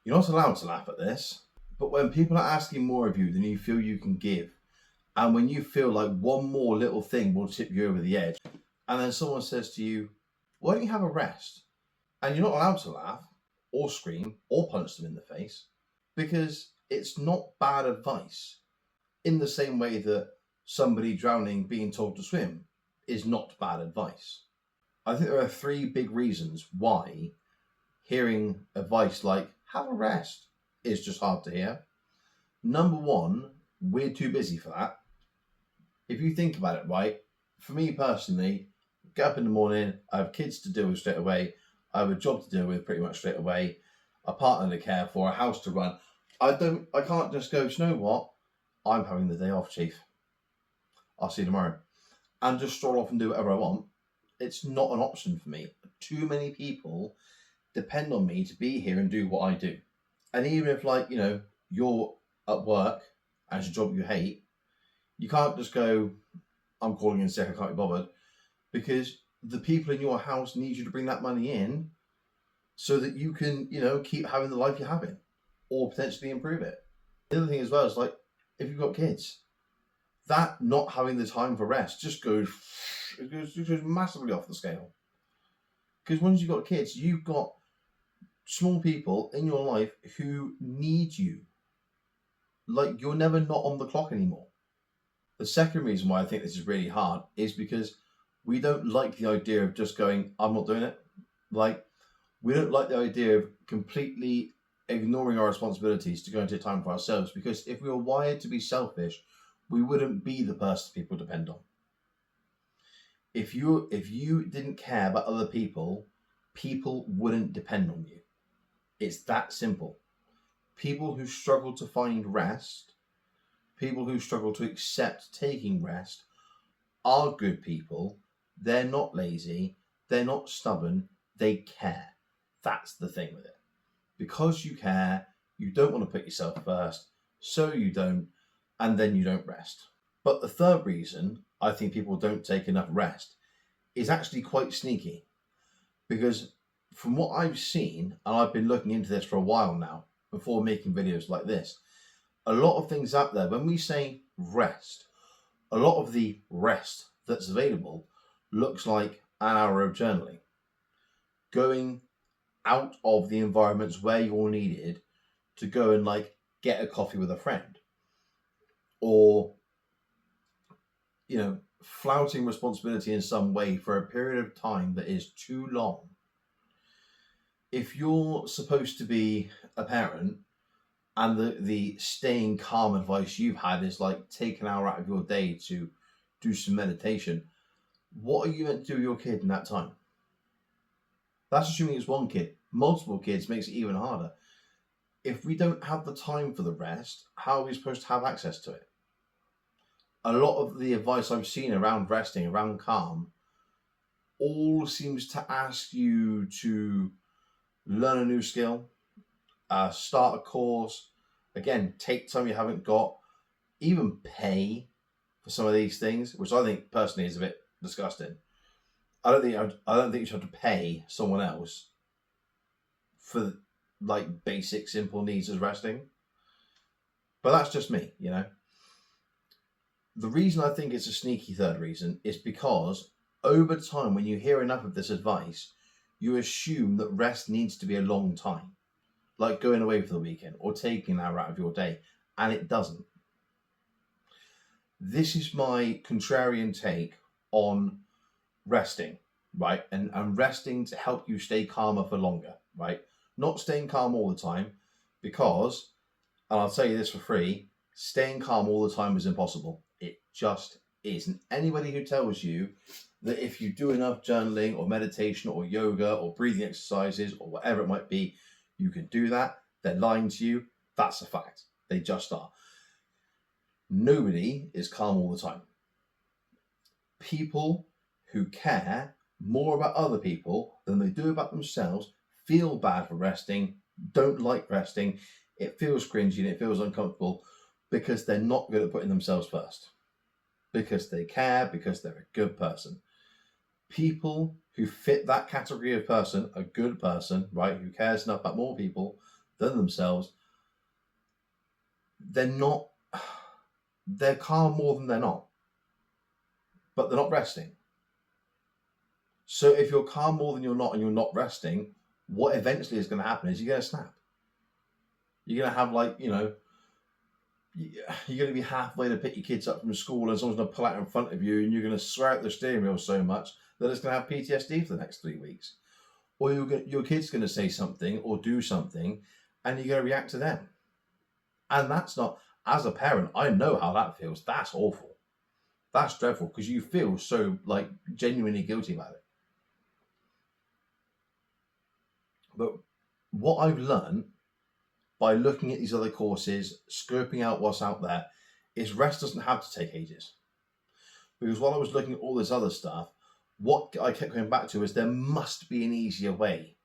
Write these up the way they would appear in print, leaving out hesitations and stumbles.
You're not allowed to laugh at this, but when people are asking more of you than you feel you can give, and when you feel like one more little thing will tip you over the edge, and then someone says to you, why don't you have a rest? And you're not allowed to laugh or scream or punch them in the face because it's not bad advice. In the same way that somebody drowning being told to swim is not bad advice. I think there are three big reasons why hearing advice like have a rest is just hard to hear. Number one, we're too busy for that. If you think about it, right, for me personally, get up in the morning, I have kids to deal with straight away, I have a job to deal with pretty much straight away, a partner to care for, a house to run. I can't just go, you know what? I'm having the day off, Chief. I'll see you tomorrow. And just stroll off and do whatever I want. It's not an option for me. Too many people depend on me to be here and do what I do. And even if, like, you know, you're at work as your job you hate, you can't just go, I'm calling in sick, I can't be bothered, because the people in your house need you to bring that money in so that you can, you know, keep having the life you're having or potentially improve it. The other thing as well is, like, if you've got kids, that not having the time for rest just goes massively off the scale. Because once you've got kids, you've got small people in your life who need you. Like, you're never not on the clock anymore. The second reason why I think this is really hard is because we don't like the idea of just going, I'm not doing it. Like, we don't like the idea of completely ignoring our responsibilities to go and take time for ourselves, because if we were wired to be selfish, we wouldn't be the person people depend on. If you didn't care about other people, people wouldn't depend on you. It's that simple. People who struggle to find rest, people who struggle to accept taking rest, are good people. They're not lazy. They're not stubborn. They care. That's the thing with it. Because you care, you don't want to put yourself first, so you don't, and then you don't rest. But the third reason I think people don't take enough rest is actually quite sneaky. Because from what I've seen, and I've been looking into this for a while now, before making videos like this, a lot of things out there, when we say rest, a lot of the rest that's available looks like an hour of journaling. Going out of the environments where you're needed to go and, like, get a coffee with a friend. Or, you know, flouting responsibility in some way for a period of time that is too long. If you're supposed to be a parent and the staying calm advice you've had is, like, take an hour out of your day to do some meditation, what are you meant to do with your kid in that time? That's assuming it's one kid. Multiple kids makes it even harder. If we don't have the time for the rest, how are we supposed to have access to it? A lot of the advice I've seen around resting, around calm, all seems to ask you to learn a new skill, start a course, again, take time you haven't got, even pay for some of these things, which I think personally is a bit disgusting. I don't think you should have to pay someone else for, like, basic simple needs as resting. But that's just me, you know. The reason I think it's a sneaky third reason is because over time, when you hear enough of this advice, you assume that rest needs to be a long time, like going away for the weekend or taking an hour out of your day, and it doesn't. This is my contrarian take on resting, right? And resting to help you stay calmer for longer, right? Not staying calm all the time, because, and I'll tell you this for free, staying calm all the time is impossible. It just is. And anybody who tells you that if you do enough journaling or meditation or yoga or breathing exercises or whatever it might be, you can do that, they're lying to you. That's a fact. They just are. Nobody is calm all the time. People who care more about other people than they do about themselves feel bad for resting, don't like resting, it feels cringy and it feels uncomfortable because they're not good at putting themselves first. Because they care, because they're a good person. People who fit that category of person, a good person, right, who cares enough about more people than themselves, they're calm more than they're not, but they're not resting. So if you're calm more than you're not and you're not resting, what eventually is going to happen is you're going to snap. You're going to have you're going to be halfway to pick your kids up from school and someone's going to pull out in front of you and you're going to swear at the steering wheel so much that it's going to have PTSD for the next 3 weeks. Or your kid's going to say something or do something and you're going to react to them. And that's not, as a parent, I know how that feels. That's awful. That's dreadful because you feel so genuinely guilty about it. But what I've learned by looking at these other courses, scoping out what's out there, is rest doesn't have to take ages. Because while I was looking at all this other stuff, what I kept going back to is there must be an easier way,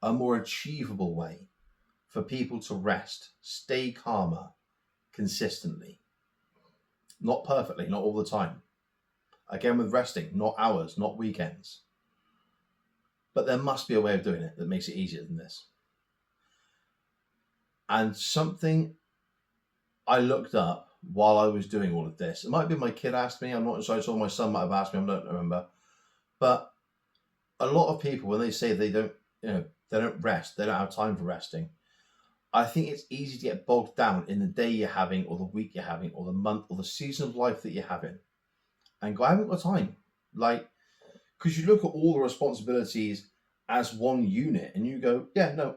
a more achievable way for people to rest, stay calmer consistently. Not perfectly, not all the time. Again, with resting, not hours, not weekends. But there must be a way of doing it that makes it easier than this. And something I looked up while I was doing all of this, it might be my kid asked me, I'm not sure, I saw my son might have asked me, I don't remember. But a lot of people, when they say they don't rest, they don't have time for resting, I think it's easy to get bogged down in the day you're having, or the week you're having, or the month, or the season of life that you're having. And go, I haven't got time. Because you look at all the responsibilities as one unit and you go, yeah, no,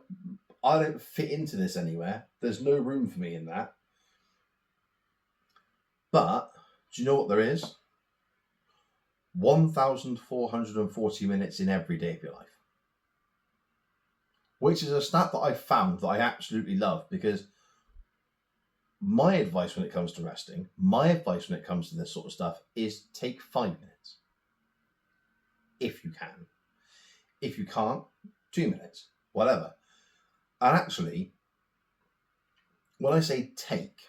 I don't fit into this anywhere. There's no room for me in that. But do you know what there is? 1,440 minutes in every day of your life. Which is a stat that I found that I absolutely love, because my advice when it comes to resting, my advice when it comes to this sort of stuff is take 5 minutes. If you can. If you can't, 2 minutes, whatever. And actually, when I say take,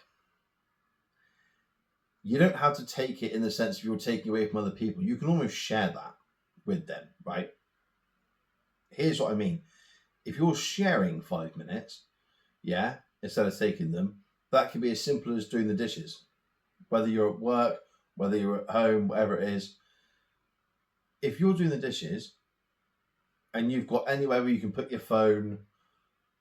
you don't have to take it in the sense of you're taking away from other people. You can almost share that with them, right? Here's what I mean. If you're sharing 5 minutes, instead of taking them, that can be as simple as doing the dishes. Whether you're at work, whether you're at home, whatever it is. If you're doing the dishes and you've got anywhere where you can put your phone,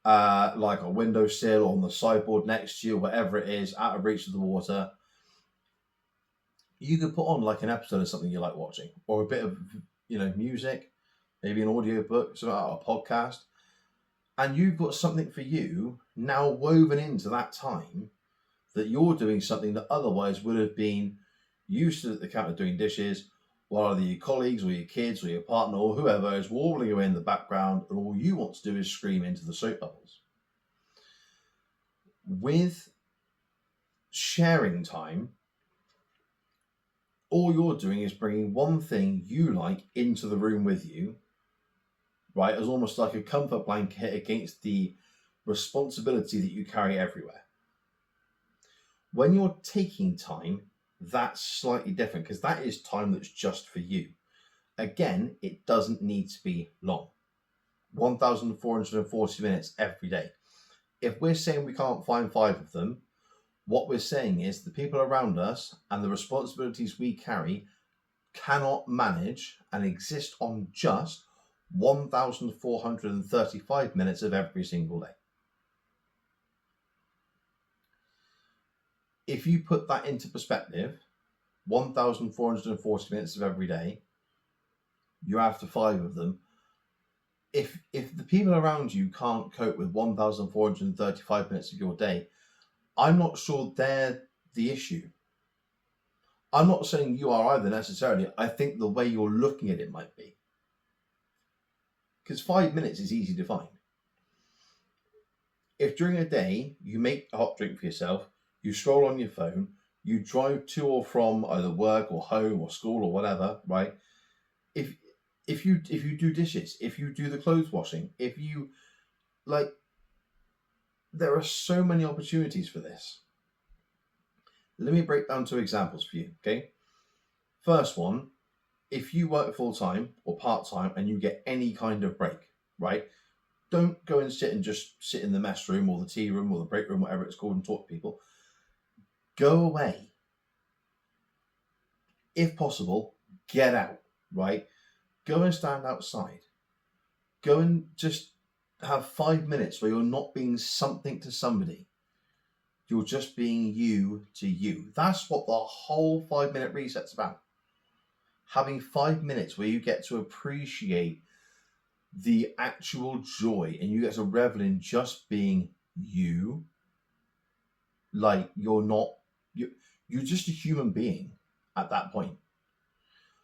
like a windowsill or on the sideboard next to you, whatever it is, out of reach of the water, you could put on like an episode of something you like watching, or a bit of music, maybe an audio book, something like a podcast, and you've got something for you now woven into that time that you're doing something that otherwise would have been used to at the counter doing dishes, while either your colleagues or your kids or your partner or whoever is warbling away in the background, and all you want to do is scream into the soap bubbles. With sharing time, all you're doing is bringing one thing you like into the room with you, right? As almost like a comfort blanket against the responsibility that you carry everywhere. When you're taking time, that's slightly different, because that is time that's just for you. Again, it doesn't need to be long. 1,440 minutes every day. If we're saying we can't find 5 of them, what we're saying is the people around us and the responsibilities we carry cannot manage and exist on just 1,435 minutes of every single day. If you put that into perspective, 1,440 minutes of every day, you're after 5 of them. If the people around you can't cope with 1,435 minutes of your day, I'm not sure they're the issue. I'm not saying you are either necessarily. I think the way you're looking at it might be. Because 5 minutes is easy to find. If during a day you make a hot drink for yourself, you scroll on your phone, you drive to or from either work or home or school or whatever, right? If you do dishes, if you do the clothes washing, if you there are so many opportunities for this. Let me break down 2 examples for you, okay? First one, if you work full-time or part-time and you get any kind of break, right? Don't go and just sit in the mess room or the tea room or the break room, whatever it's called, and talk to people. Go away. If possible, get out, right? Go and stand outside. Go and just have 5 minutes where you're not being something to somebody. You're just being you to you. That's what the whole 5-minute reset's about. Having 5 minutes where you get to appreciate the actual joy and you get to revel in just being you. Like you're just a human being at that point.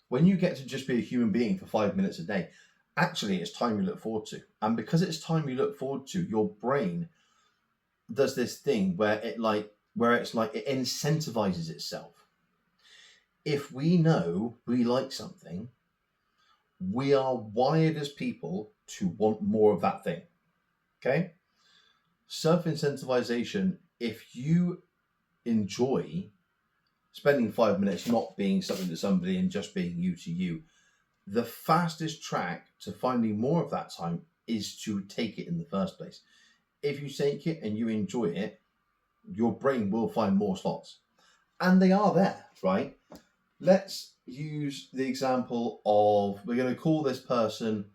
When you get to just be a human being for 5 minutes a day, actually it's time you look forward to. And because it's time you look forward to, your brain does this thing where it incentivizes itself. If we know we like something, we are wired as people to want more of that thing. Okay? Self-incentivization, if you enjoy spending 5 minutes not being something to somebody and just being you to you, the fastest track to finding more of that time is to take it in the first place. If you take it and you enjoy it, your brain will find more slots. And they are there, right? Let's use the example of, we're going to call this person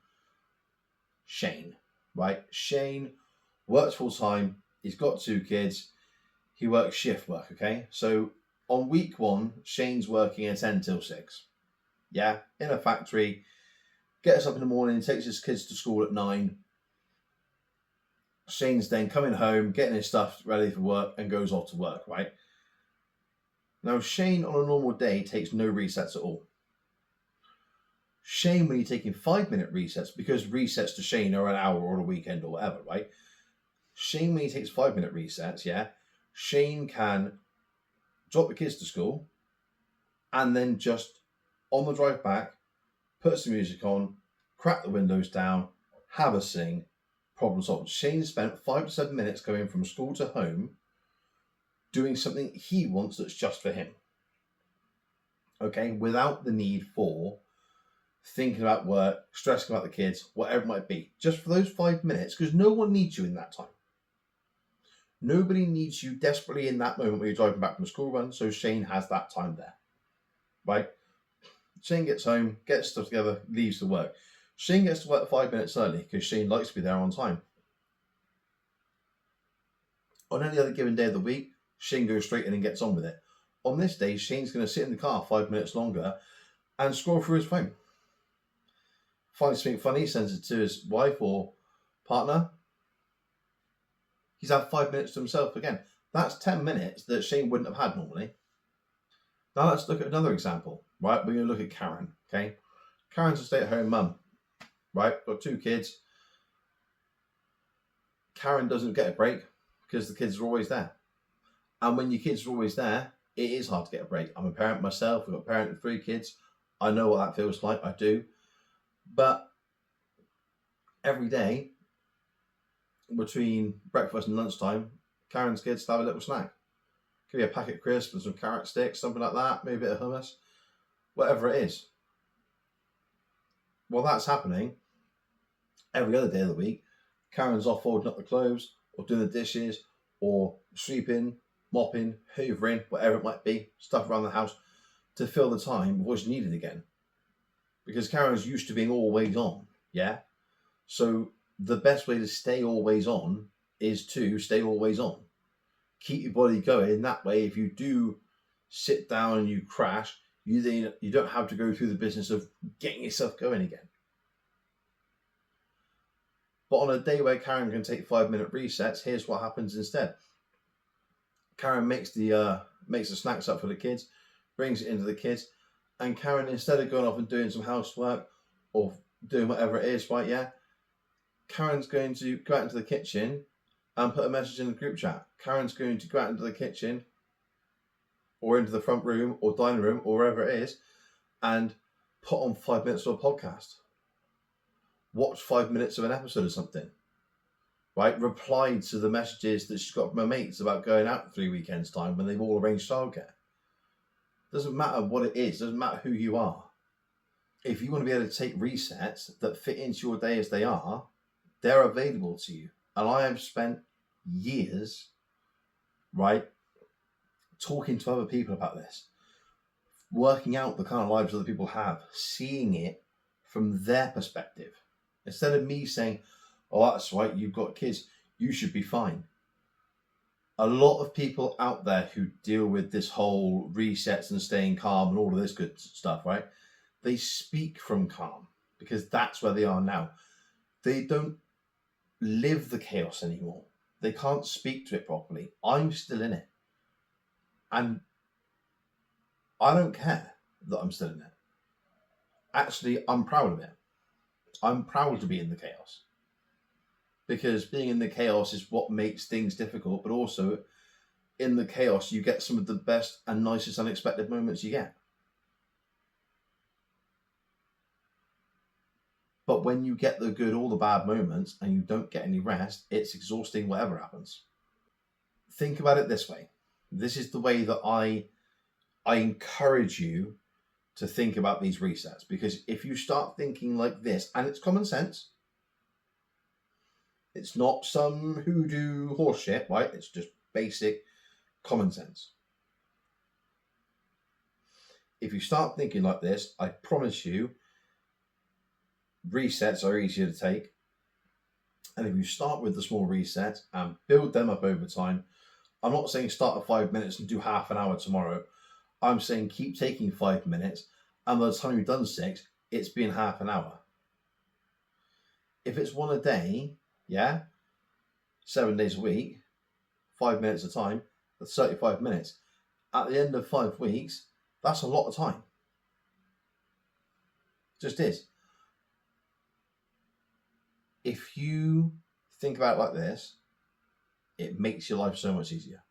Shane, right? Shane works full time. He's got 2 kids. He works shift work, okay? So on week 1, Shane's working at 10 till 6. Yeah, in a factory. Gets up in the morning, takes his kids to school at 9. Shane's then coming home, getting his stuff ready for work and goes off to work, right? Now, Shane on a normal day takes no resets at all. Shane, when you're taking 5-minute resets, because resets to Shane are an hour or a weekend or whatever, right? Shane, when he takes 5-minute resets, yeah, Shane can drop the kids to school and then just on the drive back, put some music on, crack the windows down, have a sing, problem solved. Shane spent 5 to 7 minutes going from school to home doing something he wants that's just for him. Okay, without the need for thinking about work, stressing about the kids, whatever it might be. Just for those 5 minutes, because no one needs you in that time. Nobody needs you desperately in that moment when you're driving back from the school run, so Shane has that time there. Right? Shane gets home, gets stuff together, leaves to work. Shane gets to work 5 minutes early because Shane likes to be there on time. On any other given day of the week, Shane goes straight in and gets on with it. On this day, Shane's going to sit in the car 5 minutes longer and scroll through his phone. Finds something funny, sends it to his wife or partner. He's had 5 minutes to himself again. That's 10 minutes that Shane wouldn't have had normally. Now let's look at another example, right? We're going to look at Karen, okay? Karen's a stay-at-home mum, right? Got 2 kids. Karen doesn't get a break because the kids are always there. And when your kids are always there, it is hard to get a break. I'm a parent myself. I've got a parent with 3 kids. I know what that feels like. I do. But every day, between breakfast and lunchtime, Karen's kids have a little snack. Could be a packet of crisps and some carrot sticks, something like that, maybe a bit of hummus, whatever it is. While that's happening, every other day of the week, Karen's off folding up the clothes, or doing the dishes, or sweeping, mopping, hoovering, whatever it might be, stuff around the house, to fill the time of what's needed again. Because Karen's used to being always on, yeah? So the best way to stay always on is to stay always on. Keep your body going. That way, if you do sit down and you crash, you don't have to go through the business of getting yourself going again. But on a day where Karen can take 5-minute resets, here's what happens instead. Karen makes the snacks up for the kids, brings it into the kids, and Karen, instead of going off and doing some housework or doing whatever it is, right, yeah, Karen's going to go out into the kitchen and put a message in the group chat. Karen's going to go out into the kitchen or into the front room or dining room or wherever it is and put on 5 minutes of a podcast. Watch 5 minutes of an episode of something. Right? Reply to the messages that she's got from her mates about going out for 3 weekends' time when they've all arranged childcare. Doesn't matter what it is. Doesn't matter who you are. If you want to be able to take resets that fit into your day as they are, They're available to you. And I have spent years, right, talking to other people about this, working out the kind of lives other people have, seeing it from their perspective. Instead of me saying, oh, that's right, you've got kids, you should be fine. A lot of people out there who deal with this whole resets and staying calm and all of this good stuff, right? They speak from calm because that's where they are now. They don't live the chaos anymore. They can't speak to it properly. I'm still in it. And I don't care that I'm still in it. Actually, I'm proud of it. I'm proud to be in the chaos. Because being in the chaos is what makes things difficult, but also in the chaos, you get some of the best and nicest unexpected moments you get. But when you get the good or the bad moments and you don't get any rest, it's exhausting whatever happens. Think about it this way. This is the way that I encourage you to think about these resets. Because if you start thinking like this, and it's common sense, it's not some hoodoo horse shit, right? It's just basic common sense. If you start thinking like this, I promise you, resets are easier to take. And if you start with the small resets and build them up over time, I'm not saying start at 5 minutes and do half an hour tomorrow. I'm saying keep taking 5 minutes, and by the time you've done 6, it's been half an hour. If it's one a day, 7 days a week, 5 minutes a time, that's 35 minutes. At the end of 5 weeks, that's a lot of time. Just is. If you think about it like this, it makes your life so much easier.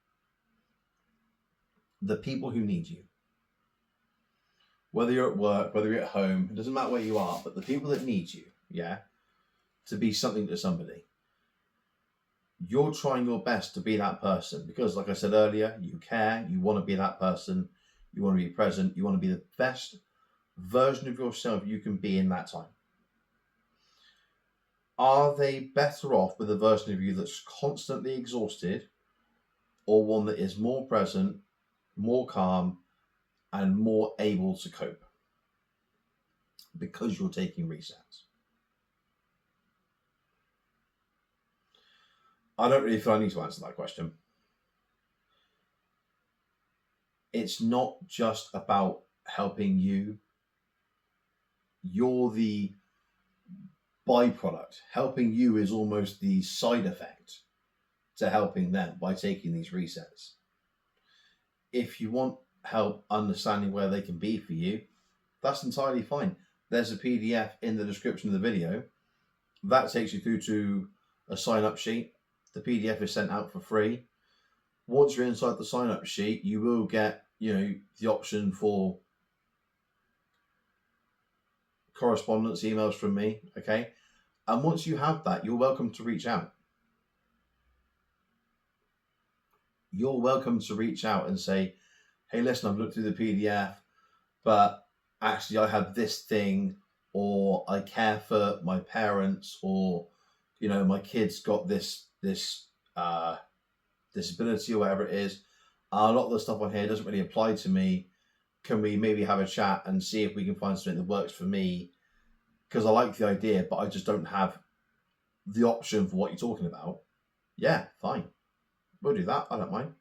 The people who need you, whether you're at work, whether you're at home, it doesn't matter where you are, but the people that need you, to be something to somebody, you're trying your best to be that person because, like I said earlier, you care, you want to be that person, you want to be present, you want to be the best version of yourself you can be in that time. Are they better off with a version of you that's constantly exhausted or one that is more present, more calm, and more able to cope because you're taking resets? I don't really feel I need to answer that question. It's not just about helping you. You're the byproduct. Helping you is almost the side effect to helping them by taking these resets. If you want help understanding where they can be for you, that's entirely fine. There's a PDF in the description of the video that takes you through to a sign-up sheet. The PDF is sent out for free. Once you're inside the sign-up sheet, you will get, the option for correspondence emails from me, okay? And once you have that, you're welcome to reach out. You're welcome to reach out and say, hey, listen, I've looked through the PDF, but actually I have this thing, or I care for my parents, or, my kid's got this disability or whatever it is. A lot of the stuff on here doesn't really apply to me. Can we maybe have a chat and see if we can find something that works for me? Because I like the idea, but I just don't have the option for what you're talking about. Yeah, fine. We'll do that. I don't mind.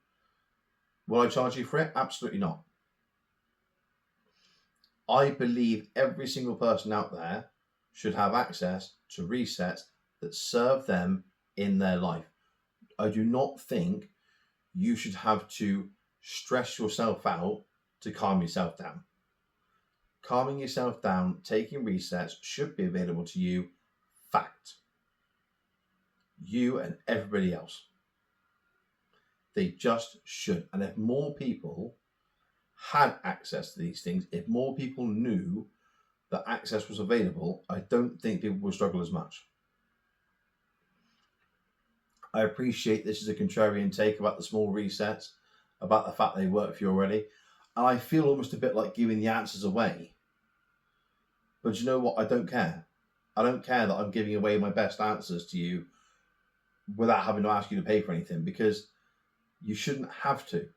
Will I charge you for it? Absolutely not. I believe every single person out there should have access to resets that serve them in their life. I do not think you should have to stress yourself out to calm yourself down. Calming yourself down, taking resets should be available to you. Fact. You and everybody else. They just should. And if more people had access to these things, if more people knew that access was available, I don't think people would struggle as much. I appreciate this is a contrarian take about the small resets, about the fact they work for you already. And I feel almost a bit like giving the answers away. But you know what? I don't care. I don't care that I'm giving away my best answers to you without having to ask you to pay for anything, because you shouldn't have to.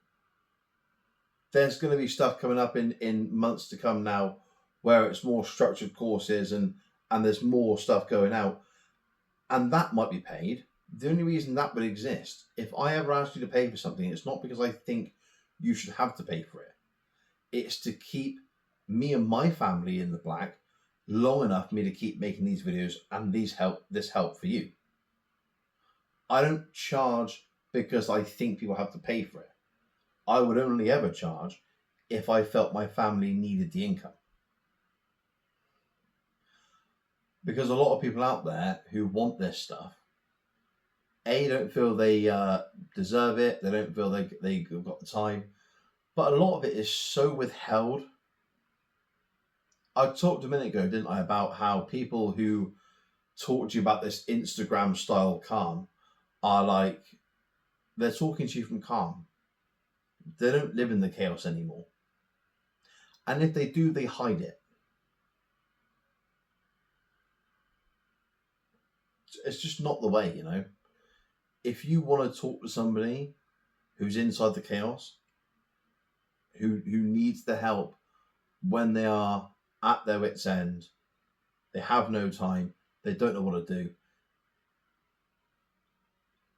There's going to be stuff coming up in months to come now where it's more structured courses and there's more stuff going out, and that might be paid. The only reason that would exist, if I ever ask you to pay for something, it's not because I think you should have to pay for it. It's to keep me and my family in the black long enough for me to keep making these videos and this help for you. I don't charge because I think people have to pay for it. I would only ever charge if I felt my family needed the income. Because a lot of people out there who want this stuff, A, don't feel they deserve it, they don't feel they've got the time, but a lot of it is so withheld. I talked a minute ago, didn't I, about how people who talk to you about this Instagram style calm are like, they're talking to you from calm. They don't live in the chaos anymore. And if they do, they hide it. It's just not the way, you know. If you want to talk to somebody who's inside the chaos, who needs the help when they are at their wit's end, they have no time, they don't know what to do,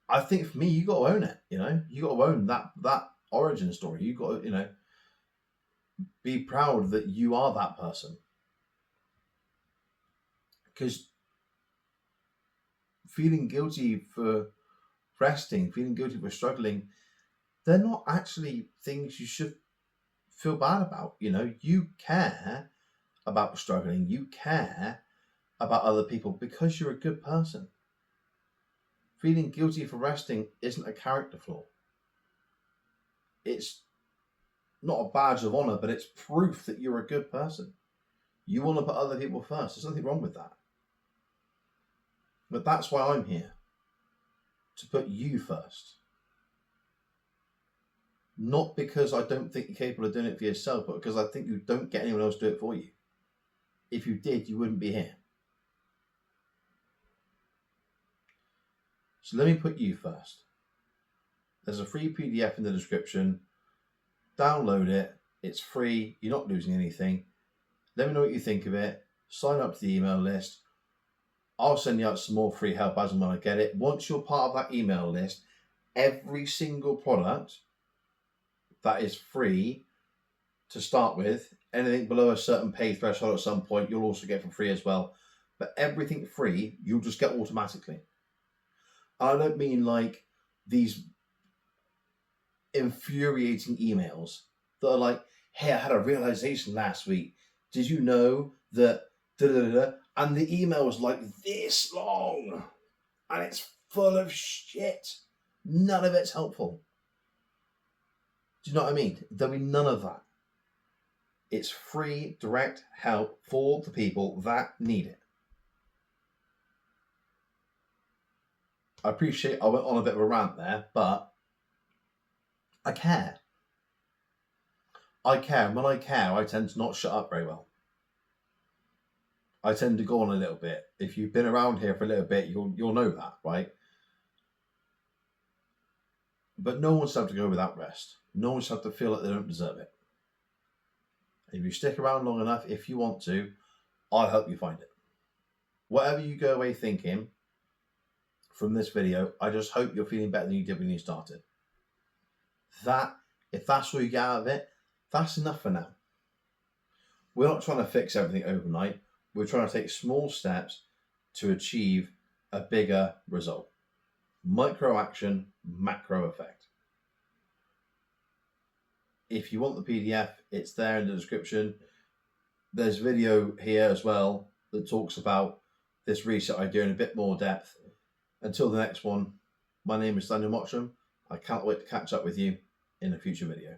I think for me, you got to own it, you know. You got to own that origin story. You got to, you know, be proud that you are that person. Because feeling guilty for resting, feeling guilty for struggling, they're not actually things you should feel bad about. You know, you care about struggling, you care about other people because you're a good person. Feeling guilty for resting isn't a character flaw. It's not a badge of honor, but it's proof that you're a good person. You want to put other people first. There's nothing wrong with that. But that's why I'm here. To put you first. Not because I don't think you're capable of doing it for yourself, but because I think you don't get anyone else to do it for you. If you did, you wouldn't be here. So let me put you first. There's a free PDF in the description. Download it. It's free. You're not losing anything. Let me know what you think of it. Sign up to the email list. I'll send you out some more free help as and when I get it. Once you're part of that email list, every single product that is free to start with, anything below a certain pay threshold at some point, you'll also get for free as well. But everything free, you'll just get automatically. I don't mean like these infuriating emails that are like, hey, I had a realization last week. Did you know that da-da-da-da? And the email was like this long and it's full of shit. None of it's helpful. Do you know what I mean? There'll be none of that. It's free, direct help for the people that need it. I appreciate I went on a bit of a rant there, but I care. I care. And when I care, I tend to not shut up very well. I tend to go on a little bit. If you've been around here for a little bit, you'll know that, right? But no one should have to go without rest. No one should have to feel like they don't deserve it. If you stick around long enough, if you want to, I'll help you find it. Whatever you go away thinking from this video, I just hope you're feeling better than you did when you started. If that's what you get out of it, that's enough for now. We're not trying to fix everything overnight. We're trying to take small steps to achieve a bigger result. Micro action, macro effect. If you want the PDF, it's there in the description. There's a video here as well that talks about this research idea in a bit more depth. Until the next one, my name is Daniel Mottram. I can't wait to catch up with you in a future video.